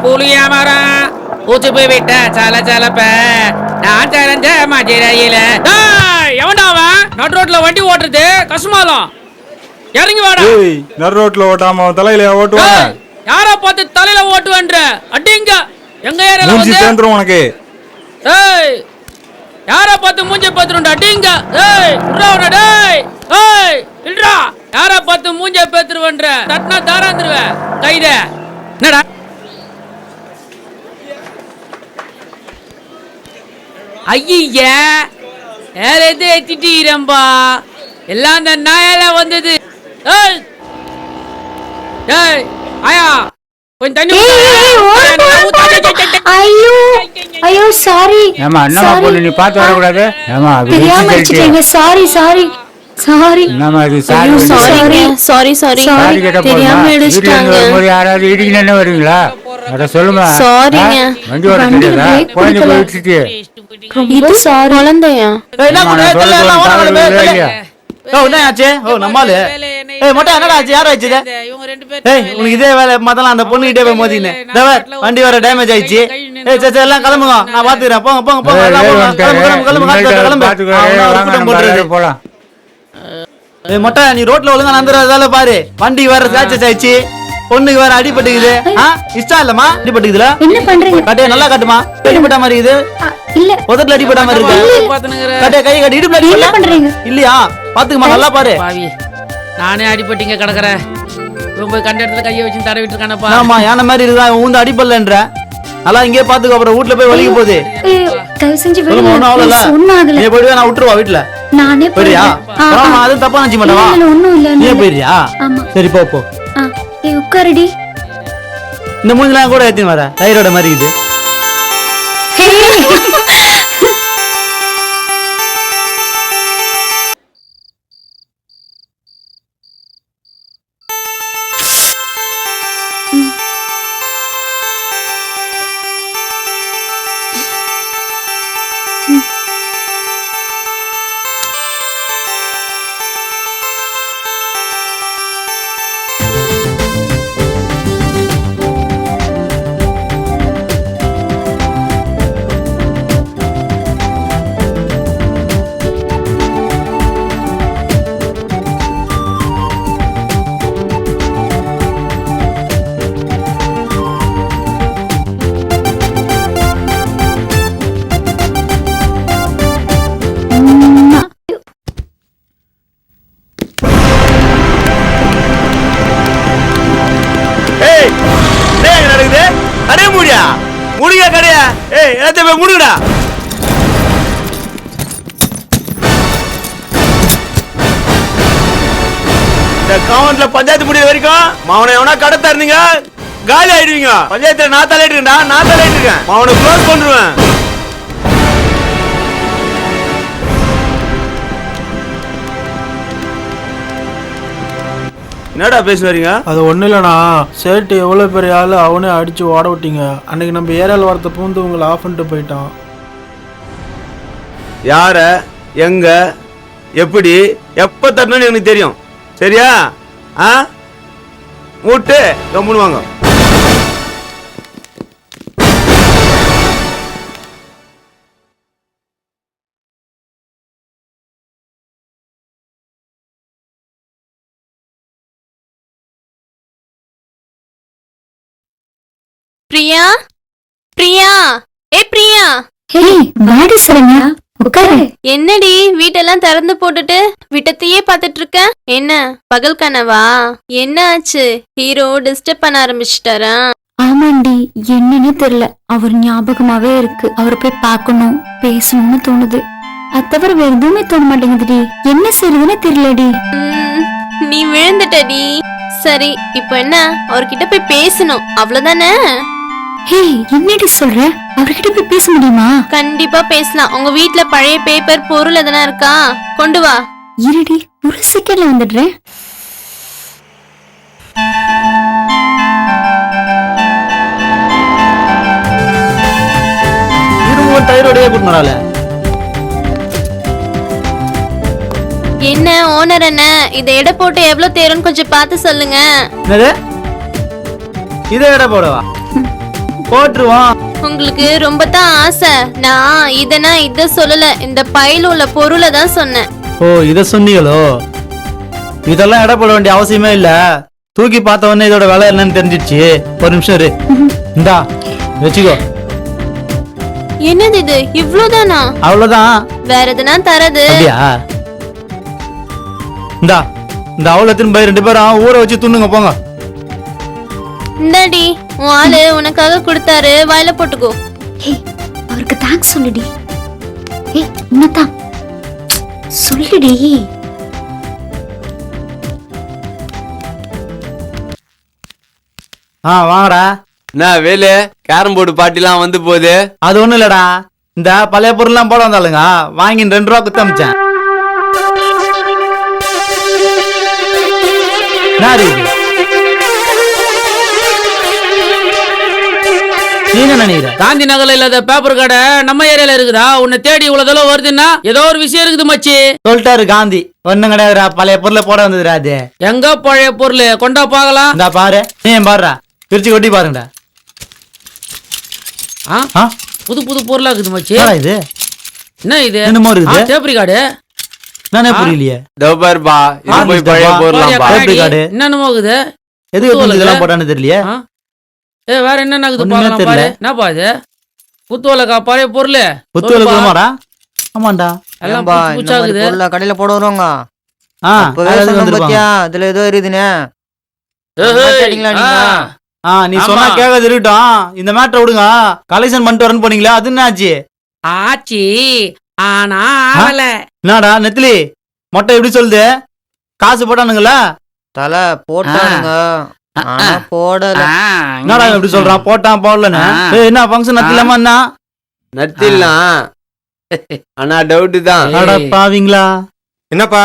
புளிய மரம் ஊச்சு போய் விட்ட சல சலப்ப நான் தெரிஞ்ச மதுரையில எவன்டாவ நடு ரோட்ல வண்டி ஓட்டுறது கசுமாலம் இறங்கி வாடா. நடு ரோட்ல ஓட்டாம தலையில ஓட்டுவாங்க. யார பார்த்து தலையில ஓட்டுவேன்ற அடிங்க எங்க ஏரியால வந்து சேர்ந்துரும் உனக்கு. ஏய் யார பார்த்து மூஞ்சி பேத்துறோம்டா அடிங்க. ஏய் உட்றா டேய். ஏய் இல்லடா யார பார்த்து மூஞ்சி பேத்துறவன்ற தட்னா தாராந்துருவே கைத. என்னடா ஐயா வேற எது எத்திட்டீரம்பா எல்லாம் அந்த நாயால வந்தது. ஏய் ஏய் ஆயா கொஞ்சம் தண்ணி ஐயோ ஐயோ சாரி. ஏமா என்னமா பொண்ணு நீ பாத்து வர கூடாது. ஏமா தெரியாம வச்சிட்டேங்க. Sorry sorry sorry. என்னமா இது சாரி சாரி சாரி சாரி தெரியாம எடுச்சிட்டாங்க. ஒரு யாராவது இடிக்கு என்ன வருவீங்களா? அத சொல்லுமா. சாரிங்க. வண்டி ஓட்ட தெரியாதா? போய் போயிடுச்சு. இது சாரி குழந்தையா? என்ன பண்ணே தெரியல எல்லாம் ஓடல. என்ன ஆச்சு? நம்மால மொட்டை என்னடா ஆச்சு? யார் ஆச்சு? உனக்கு இதே வேலை மத்தலாம் அந்த பொண்ணு கிட்டே போய் மோதினே. வண்டி வர டேமேஜ் ஆயிடுச்சு. சரி எல்லாம் கிளம்புங்க, நான் பாத்துக்கிறேன். போங்க போங்க போங்க கிளம்பு போலாம். மொட்டை நீ ரோட்ல ஒழுங்கா நந்துறதால பாரு. வண்டி வேற ஸ்கிராச்சஸ் ஆயிடுச்சு, பொண்ணுக்கு வேற அடிபட்டுக்குது. இஷ்டம் இல்லமா அடிபட்டுக்குதுல? என்ன பண்றீங்க? கட்டே நல்லா கட்டுமா. அடிபட்ட மாதிரி இது இல்ல உதட்டுல அடிபட்ட மாதிரி இருக்கு. கட்டே கை கட்டி இடுப்புல என்ன பண்றீங்க? இல்லையா பாத்துக்கமா நல்லா பாரு. பாவி நானே அடிபட்டிங்க கிடக்குறேன். போய் கண்ட இடத்துல கையை வச்சு தடவிட்டு இருக்கானப்பா. ஆமா யானை மாதிரி இருக்கா ஊந்து அடிப்படலன்ற. நல்லா இங்கே பாத்துக்கோ, அப்புறம் வீட்டுல போய் வலிக்க போகுது. தயவு செஞ்சு ஒண்ணும் ஆகல. நீ போயிடுவா, நான் விட்டுருவா வீட்டுல. நானே போறியா? அது தப்பா நினைச்சு மாட்டவா? ஒண்ணும் இல்ல. நீ போயிரியா? சரி போ போ. உட்காருடி. இந்த மூஞ்சிலாம் கூட ஏத்தி வர தைரோட மாதிரி இது. முடியா கடையா? எல்லாத்தையும் போய் முடிக்கடா. இந்த கவுண்ட்ல பஞ்சாயத்து முடிய வரைக்கும் மவனை எவனா கடத்தா இருந்தீங்க காலி ஆயிடுவீங்க. பஞ்சாயத்துல நான் தலையிட்டு இருக்கேன்டா, நான் தலையிட்டு இருக்கேன். மவனை க்ளோஸ் பண்ணுவேன். என்னடா பேச வரீங்க? அது ஒன்றும் இல்லைண்ணா, சேட்டு எவ்வளோ பெரிய ஆள் அவனே அடித்து ஓட விட்டீங்க. அன்னைக்கு நம்ம ஏரியாவில் வரத்த பூந்து உங்களை ஆஃப் பண்ணிட்டு போயிட்டான். யார எங்க எப்படி எப்ப தரணும்னு எனக்கு தெரியும். சரியா? மூட்டு கம்முன்னு வாங்க. பிரியா பிரியா பிரியா. வாடி சொல்லுங்க, உட்காரு. என்னடி வீட்டெல்லாம் திறந்து போட்டுட்டு விட்டத்தையே பாத்துட்டு இருக்க? என்ன பகல் கனவா? என்ன ஆச்சு? ஹீரோ டிஸ்டர்ப் பண்ண ஆரம்பிச்சிட்டாரா? ஆமாண்டி, என்னன்னு தெரியல. அவர் ஞாபகமாவே இருக்கு. அவரை போய் பார்க்கணும், பேசணும்னு தோணுது. அது தவிர வேற எதுவுமே தோண மாட்டேங்குதுடி. என்ன செய்யறதுன்னு தெரியலடி. நீ விழுந்துட்டடி. சரி இப்போ என்ன? அவர்கிட்ட போய் பேசணும், அவ்வளவுதானே? ஹே, என்னடி சொல்ற? அவர்கிட்ட போய் பேச முடியுமா? கண்டிப்பா பேசலாம். உங்க வீட்ல பழைய பேப்பர் பொருள் எதனா இருக்கா? கொண்டு வா. இருடி, ஒரு செகண்ட்ல வந்துடுறேன். தைரோடே கூட்டினால. என்ன ஓனர் என்ன, இத எடை போட்டு எவ்வளவு தேருன்னு கொஞ்சம் பார்த்து சொல்லுங்க. இத எடை போடவா? போட்டுருவோம். உங்களுக்கு ரொம்ப தான் ஆசை. நான் இத சொல்லல, இந்த பையில உள்ள பொருளை தான் சொன்னேன். ஓ இத சொன்னீங்களோ? இதெல்லாம் எடை போட வேண்டிய அவசியமே இல்ல. தூக்கி பார்த்த உடனே இதோட விலை என்னன்னு தெரிஞ்சிடுச்சு. ஒரு நிமிஷம் இரு. இந்தா வச்சுக்கோ. என்னது இது, இவ்ளோதானா? அவ்வளவுதான். வேற எதுனா தரது? அப்படியா? இந்தா இந்த அவ்வளோத்தின் போய் 2 பேரும் ஊற வச்சு துண்ணுங்க போங்க. இந்தாடி, உன் ஆளு உனக்காக கொடுத்தாரு, வாயில போட்டுக்கோ. ஏய் அவருக்கு தேங்க்ஸ் சொல்லுடி. ஏய் உன்னதான் சொல்லுடி. வாங்கடா. என்ன வேலு, கேரம் போர்டு பாட்டிலாம் வந்து போகுது. அது ஒண்ணும் இல்லடா, இந்த பழைய பொருள்லாம் போட வந்தாளுங்க, வாங்கி 2 ரூபா குத்து அமிச்சேன். நீங்க நினைக்கிற காந்தி நகர்ல இல்லாத பேப்பர் கடை நம்ம ஏரியால இருக்குதா? உன்னை தேடி இவ்வளவு தூரம் வருதுன்னா ஏதோ ஒரு விஷயம் இருக்குது மச்சி. சொல்லிட்டாரு காந்தி. ஒண்ணும் கிடையாதுடா, பழைய பொருளை போட வந்ததுடா. அது எங்க பழைய பொருள் கொண்டா பாக்கலாம். இந்த பாரு, நீ பாருடா, பிரிச்சு கொட்டி பாருங்கடா. புது புது பொருளா இருக்குது மச்சி. இது என்ன இது? என்னமோ இருக்குது. Tape record. நானே புரியலையே. பாருப்பா, இது போய் பழைய போடலாம்பா. என்னென்னமோ இருக்குது. எதுக்கு இதெல்லாம் போட்டான்னு தெரியலையே. வேற என்ன இருக்குது பாக்கலாம் பாரு. என்னப்பா இது? புத்துவலக்கா பழைய பொருள். புத்துவலக்கா? ஆமாண்டா. எல்லாம் புதுசா இருக்குது. கடையில போட வருவாங்க. இதுல ஏதோ இருக்குதுன்னு நீ சொன்னா கேட்காது இருக்கட்டும். இந்த மேட்டரை விடுங்க. கலெக்ஷன் பண்ணிட்டு வரேன்னு போனீங்களா, அது என்ன ஆச்சு? ஆச்சி ஆனா ஆவல. என்னடா நெத்திலி மொட்டை எப்படி சொல்லுது? காசு போட்டானுங்களா? தலை போட்டானுங்க, ஆனா போடல. என்னடா எப்படி சொல்றான்? போட்டான் போடலன்னு. என்ன ஃபங்க்ஷன் நத்திலாமா? என்ன நத்திலாம் ஆனா டவுட் தான். பாவீங்களா? என்னப்பா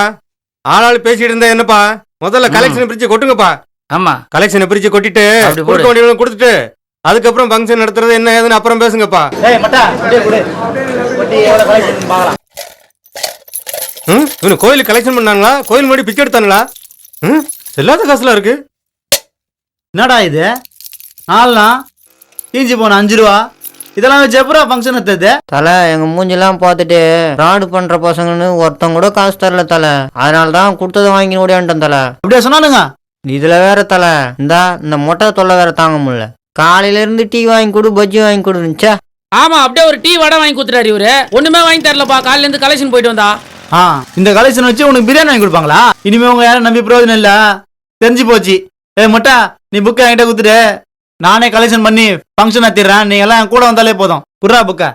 ஆளாள் பேசிட்டு இருந்தா என்னப்பா? முதல்ல கலெக்ஷன் பிரிச்சு கொட்டுங்கப்பா. ஆமா, கலெக்ஷனை பிரிச்சு கொட்டிட்டு கொடுக்க வேண்டியவங்க கொடுத்துட்டு அதுக்கப்புறம் ஃபங்க்ஷன் நடத்துறது என்ன ஏதுன்னு அப்புறம் பேசுங்கப்பா. இவனு கோயிலுக்கு கலெக்ஷன் பண்ணாங்களா? கோயில் முன்னாடி பிச்சை எடுத்தாங்களா? செல்லாத காசுலாம் இருக்கு. என்னடா இது? நாலாம் தீஞ்சு போன 5 ரூபா இதெல்லாம் வச்சு எப்பரா ஃபங்க்ஷன் எடுத்தது? தலை எங்க மூஞ்செல்லாம் பார்த்துட்டு ஃப்ராடு பண்ற பசங்கன்னு ஒருத்தங்க கூட காசு தரல தலை. அதனாலதான் கொடுத்ததை வாங்கி ஓடியான்ட்டேன் தலை. அப்படியே சொன்னானுங்க. இதுல வேற தலை இந்த மொட்டை தொல்லை வேற தாங்க முடியல. காலையில இருந்து டீ வாங்கி கொடு, பஜ்ஜி வாங்கி கொடுச்சா. ஆமா, அப்படியே ஒரு டீ வடை வாங்கி கொடுத்துறாரு இவரு. ஒண்ணுமே வாங்கி தரலப்பா. காலையில இருந்து கலெக்ஷன் போயிட்டு வந்தா. இந்த கலெக்ஷன் வச்சு உனக்கு பிரியாணி வாங்கி கொடுப்பாங்களா? இனிமே உங்க யாரும் நம்பி பிரயோஜனம் இல்ல, தெரிஞ்சு போச்சு. மொட்டா நீ புக்கை என்கிட்ட கொடுத்துட்டு நானே கலெக்ஷன் பண்ணி ஃபங்க்ஷன் ஆத்திடுறேன். நீங்க எல்லாம் என் கூட வந்தாலே போதும். குர்ரா புக்கை.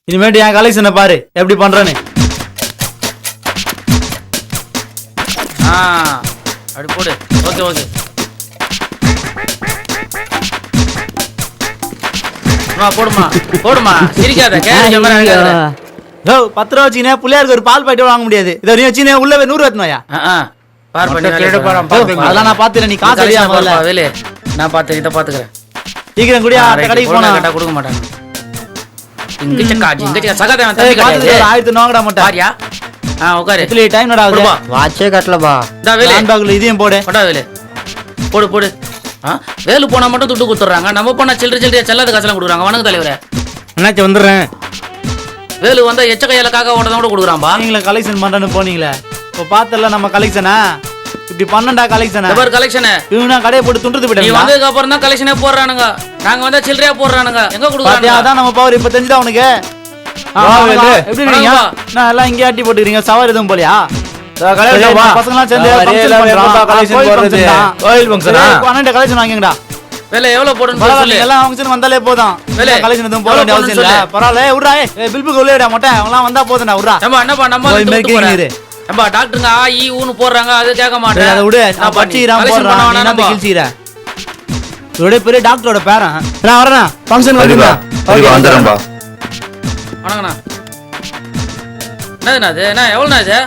இனிமேட்டு என் கலெக்ஷனை பாரு எப்படி பண்றேன்னு. அப்படி போடு. Okay okay. போடுமா போடுமா, சிரிக்காத. 10 ரூபா வச்சுனே பிள்ளையாருக்கு ஒரு பால் பாக்கெட் வாங்க முடியாது. இதை நீ வச்சுனே உள்ள 100 ரூபாயா? அதெல்லாம் நான் பாத்துறேன். நீ காசு அடியா முதல்ல. வேலு நான் பாத்து இத பாத்துக்கறேன். சீக்கிரம் குடியா, கடைக்கு போனா கேட்டா கொடுக்க மாட்டாங்க. இங்க சகாதேவன் தம்பி பாத்து 1000 நோங்கடா மொட்டை. பாரியா? உட்காரு. இதுல டைம் நடாது. வாட்சே கட்டலப்பா. டா வேலு, ஹேண்ட் பேக்ல இதையும் போடு. போடா வேலு. போடு போடு. வேலு போனா மட்டும் துட்டு கொடுத்துறாங்க. நம்ம போனா சில்லறையா செல்லாத காசுலாம் கொடுக்குறாங்க. வணக்கம் தலைவரே. என்னாச்சு வந்துடுறேன். வேலு வந்தா எச்ச கையில காக்கா ஓட்டதான் கூட கொடுக்குறான்பா. நீங்களே கலெக்ஷன் பண்றேன்னு போனீங்களே, இப்போ பார்த்தல நம்ம கலெக்ஷனா இப்படி பண்ணண்டா கலெக்ஷனா. எவர் கலெக்ஷன்? இவனா கடையை போட்டு துண்டுது நீ விடுங்க. வந்ததுக்கு அப்புறம் தான் கலெக்ஷனே போடுறானுங்க. நாங்க வந்தா சில்லறையா போடுறானுங்க. எங்க கொடுக்குறாங்க? அதான் நம்ம பவர் இப்ப தெரிஞ்சுதா உனக்கு? எப்படி இருக்கீங்க? நான் எல்லாம் இங்கே ஆட்டி போட்டுக்கிறீங்க. சவாரி எதுவும் போலியா? பசங்களாம் சேர்ந்து கோயில் ஃபங்க்ஷன் கலெக்ஷன் வாங்கிங்கடா. வேலை எவ்வளவு போடுன்னு சொல்லு. எல்லாம் ஃபங்க்ஷன் வந்தாலே போதும். கலெக்ஷன் எதுவும் போட வேண்டிய அவசியம் இல்ல. பரவாயில்ல விட்றா. பில்புக்கு உள்ளேடா மொட்டை அவங்களாம் வந்தா போதும்டா. விட்றா. என்னப்பா நம்ம ஏம்பா டாக்டருங்க ஆ ஈ ஊன்னு போடுறாங்க, அது கேட்க மாட்டேன். அதை விடு. நான் பச்சிக்கிறான் போடுறான், என்ன கிழிச்சிக்கிறேன். இதோட பெரிய டாக்டரோட பேரன். நான் வரேன் ஃபங்க்ஷன் வந்துடுறா. வந்துடுறேன்பா. வணக்கண்ணா. என்னதுண்ணா இது? என்ன எவ்வளோண்ணா இது?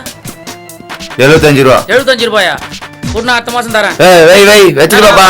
75 ரூபா. 75 ரூபாயா? ஒரு அடுத்த மாசம் தரேன். வை வை வச்சுக்கோப்பா.